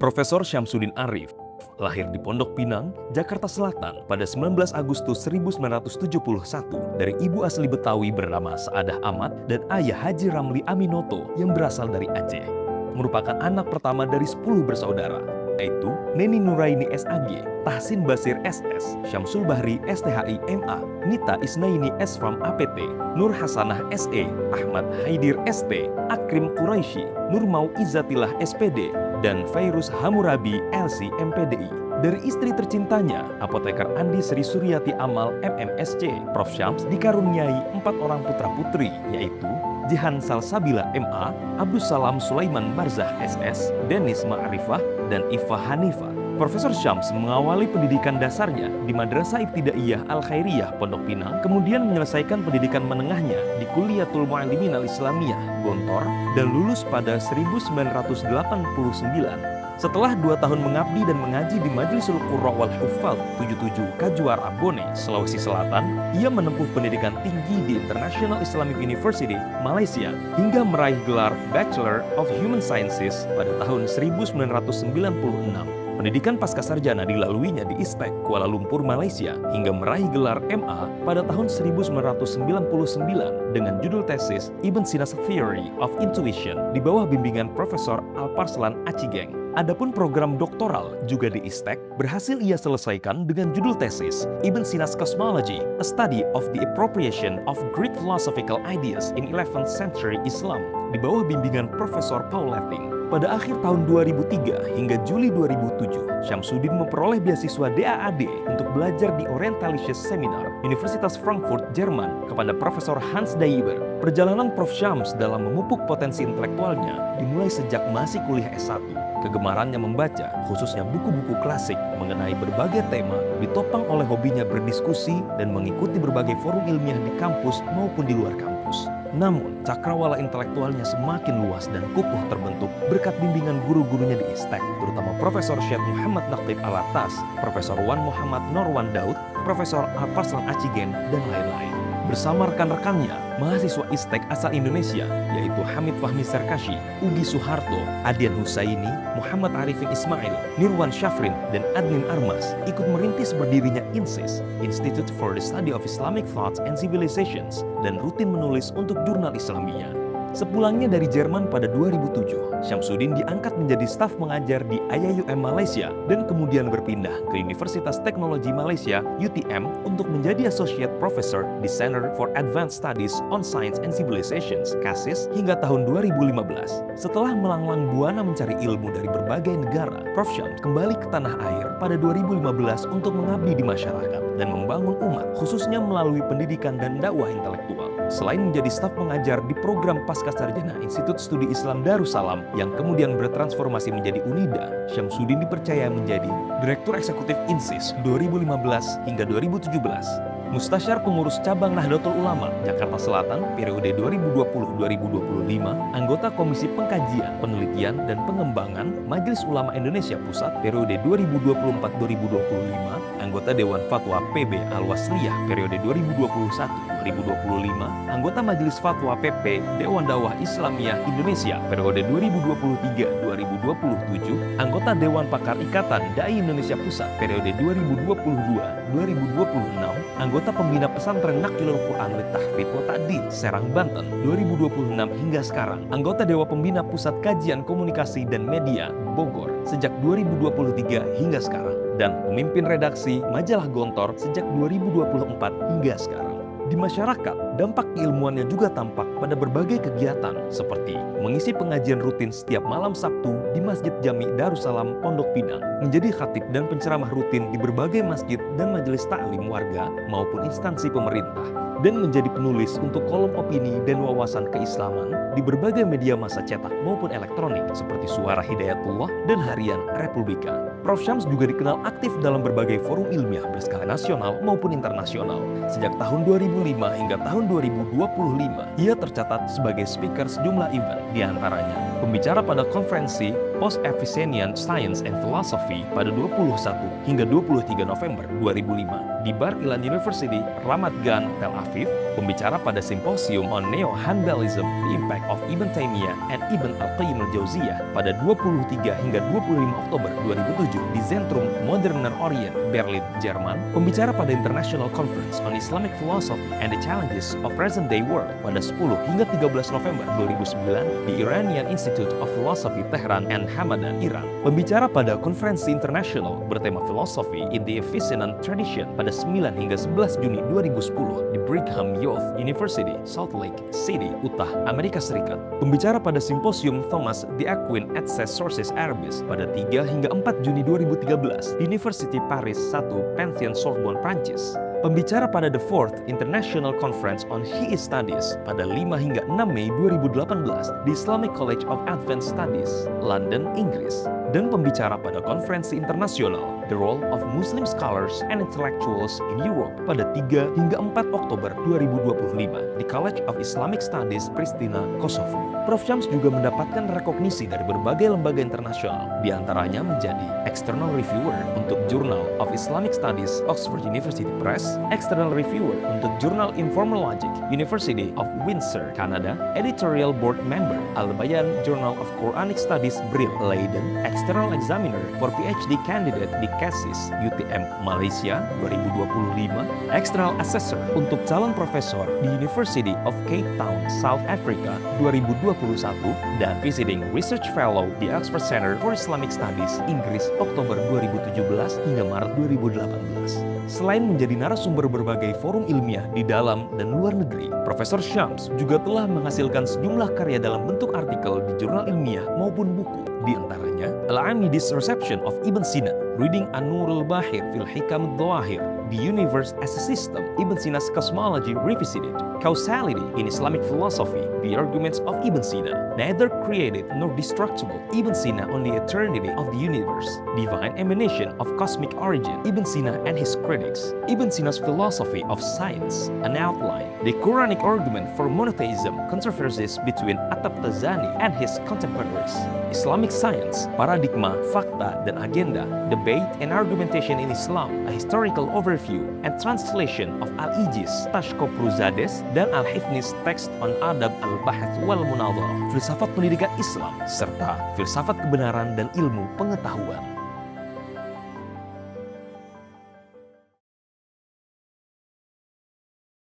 Profesor Syamsuddin Arif lahir di Pondok Pinang, Jakarta Selatan pada 19 Agustus 1971 dari ibu asli Betawi bernama Saadah Ahmad dan ayah Haji Ramli Aminoto yang berasal dari Aceh. Merupakan anak pertama dari 10 bersaudara, yaitu Neni Nuraini SAG, Tahsin Basir SS, Syamsul Bahri STHI MA, Nita Isnaini SFAM APT, Nur Hasanah SE, Ahmad Haidir ST, Akrim Quraisy, Nurmau Izzatillah SPD, dan Fairuz Hammurabi LC MPDI. Dari istri tercintanya, apoteker Andi Sri Suryati Amal MMSC, Prof. Syams dikaruniai 4 orang putra-putri, yaitu Jihan Salsabila MA, Abdus Salam Sulaiman Barzah SS, Denis Ma'rifah, dan Ifa Hanifah. Profesor Syams mengawali pendidikan dasarnya di Madrasah Ibtidaiyah Al-Khairiyah Pondok Pinang, kemudian menyelesaikan pendidikan menengahnya di Kuliatul Mu'allimin Al-Islamiyah Gontor dan lulus pada 1989. Setelah 2 tahun mengabdi dan mengaji di Majlisul Qurra wal Huffaz 77 Kajuara Bone, Sulawesi Selatan, ia menempuh pendidikan tinggi di International Islamic University, Malaysia, hingga meraih gelar Bachelor of Human Sciences pada tahun 1996. Pendidikan pascasarjana dilaluinya di ISTEC, Kuala Lumpur, Malaysia, hingga meraih gelar MA pada tahun 1999 dengan judul tesis Ibn Sina's Theory of Intuition di bawah bimbingan Profesor Alparslan Achigeng. Adapun program doktoral juga di ISTEC berhasil ia selesaikan dengan judul tesis Ibn Sina's Cosmology, a Study of the Appropriation of Greek Philosophical Ideas in 11th Century Islam di bawah bimbingan Profesor Paul Letting. Pada akhir tahun 2003 hingga Juli 2007, Syamsuddin memperoleh beasiswa DAAD untuk belajar di Orientalische Seminar, Universitas Frankfurt, Jerman, kepada Profesor Hans Daiber. Perjalanan Prof. Syams dalam memupuk potensi intelektualnya dimulai sejak masih kuliah S1. Kegemarannya membaca, khususnya buku-buku klasik mengenai berbagai tema, ditopang oleh hobinya berdiskusi dan mengikuti berbagai forum ilmiah di kampus maupun di luar kampus. Namun, cakrawala intelektualnya semakin luas dan kukuh terbentuk berkat bimbingan guru-gurunya di ISTEC, terutama Profesor Syed Muhammad Naqib Alatas, Profesor Wan Muhammad Norwan Daud, Profesor Alparslan Achigeng, dan lain-lain. Bersama rekan-rekannya, mahasiswa ISTEC asal Indonesia, yaitu Hamid Fahmi Serkashi, Ugi Suharto, Adian Husaini, Muhammad Arifin Ismail, Nirwan Syafrin, dan Adnin Armas, ikut merintis berdirinya INSIS, Institute for the Study of Islamic Thoughts and Civilizations, dan rutin menulis untuk jurnal Islamiyah. Sepulangnya dari Jerman pada 2007, Syamsuddin diangkat menjadi staf mengajar di IAIUM Malaysia dan kemudian berpindah ke Universitas Teknologi Malaysia UTM untuk menjadi Associate Professor di Center for Advanced Studies on Science and Civilizations (CASIS) hingga tahun 2015. Setelah melanglang buana mencari ilmu dari berbagai negara, Prof. Syams kembali ke tanah air pada 2015 untuk mengabdi di masyarakat dan membangun umat, khususnya melalui pendidikan dan dakwah intelektual. Selain menjadi staf pengajar di program Pascasarjana Institut Studi Islam Darussalam yang kemudian bertransformasi menjadi UNIDA, Syamsuddin dipercaya menjadi Direktur Eksekutif INSIS 2015 hingga 2017. Mustasyar Pengurus Cabang Nahdlatul Ulama Jakarta Selatan periode 2020-2025, anggota Komisi Pengkajian, Penelitian, dan Pengembangan Majelis Ulama Indonesia Pusat periode 2024-2025, anggota Dewan Fatwa PB Al-Wasliyah periode 2021-2025, anggota Majelis Fatwa PP Dewan Dakwah Islamiyah Indonesia periode 2023-2027, anggota Dewan Pakar Ikatan Dai Indonesia Pusat periode 2022-2026, anggota Pembina Pesantren Naqilul Quran Litahfidz wa Ta'dil Serang Banten 2026 hingga sekarang, anggota Dewa Pembina Pusat Kajian Komunikasi dan Media Bogor sejak 2023 hingga sekarang, dan pemimpin redaksi Majalah Gontor sejak 2024 hingga sekarang. Di masyarakat, dampak keilmuannya juga tampak pada berbagai kegiatan seperti mengisi pengajian rutin setiap malam Sabtu di Masjid Jami Darussalam Pondok Pinang, menjadi khatib dan penceramah rutin di berbagai masjid dan majelis taklim warga maupun instansi pemerintah, dan menjadi penulis untuk kolom opini dan wawasan keislaman di berbagai media massa cetak maupun elektronik seperti Suara Hidayatullah dan Harian Republika. Prof. Syams juga dikenal aktif dalam berbagai forum ilmiah berskala nasional maupun internasional. Sejak tahun 2005 hingga tahun 2025, ia tercatat sebagai speaker sejumlah event, diantaranya pembicara pada konferensi Post-Avicennian Science and Philosophy pada 21 hingga 23 November 2005 di Bar Ilan University, Ramat Gan, Tel Aviv, Pembicara pada Simposium on Neo-Hanbalism, The Impact of Ibn Taymiyah and Ibn Al-Qayyim al-Jauziyah pada 23 hingga 25 Oktober 2007 di Zentrum Moderner Orient, Berlin, Jerman. Pembicara pada International Conference on Islamic Philosophy and the Challenges of Present-Day World pada 10 hingga 13 November 2009 di Iranian Institute of Philosophy, Tehran and Hamadan, Iran. Pembicara pada Konferensi Internasional bertema Philosophy in the Avicenna Tradition pada 9 hingga 11 Juni 2010 di Brigham Young University, Salt Lake City, Utah, Amerika Serikat. Pembicara pada Simposium Thomas de Aquin Access Sources Arabis pada 3 hingga 4 Juni 2013 di University Paris 1 Pantheon Sorbonne, Prancis. Pembicara pada The Fourth International Conference on Shi'i Studies pada 5 hingga 6 Mei 2018 di Islamic College of Advanced Studies, London, Inggris. Dan pembicara pada Konferensi Internasional The Role of Muslim Scholars and Intellectuals in Europe pada 3 hingga 4 Oktober 2025 di College of Islamic Studies, Pristina, Kosovo. Prof. Syams juga mendapatkan rekognisi dari berbagai lembaga internasional, diantaranya menjadi External Reviewer untuk Journal of Islamic Studies, Oxford University Press, External Reviewer untuk Journal Informal Logic, University of Windsor, Canada, Editorial Board Member, Al-Bayan Journal of Quranic Studies, Brill, Leiden, External Examiner for PhD Candidate di CASIS, UTM, Malaysia, 2025, External Assessor untuk calon profesor di University of Cape Town, South Africa, 2021, dan Visiting Research Fellow di Oxford Center for Islamic Studies, Inggris, Oktober 2017 hingga Maret 2018. Selain menjadi narasumber berbagai forum ilmiah di dalam dan luar negeri, Profesor Syams juga telah menghasilkan sejumlah karya dalam bentuk artikel di jurnal ilmiah maupun buku, di antaranya Al-Amidis Reception of Ibn Sina, Reading An-Nurul Bahir fil Hikam Dhawahir, The Universe as a System, Ibn Sina's Cosmology Revisited, Causality in Islamic Philosophy, The Arguments of Ibn Sina, Neither Created Nor Destructible, Ibn Sina on the Eternity of the Universe, Divine Emanation of Cosmic Origin, Ibn Sina and His Critics, Ibn Sina's Philosophy of Science, An Outline, The Quranic Argument for Monotheism, Controversies between At-Tabtazani and his contemporaries, Islamic Science, Paradigma, Fakta, dan Agenda, Debate and Argumentation in Islam, A Historical Overview and Translation of Al-Ijaz, Tashkopruzades, dan Al-Hifnis Text on Adab Al-Bahath wal Munadharah, Filsafat Pendidikan Islam, serta Filsafat Kebenaran dan Ilmu Pengetahuan.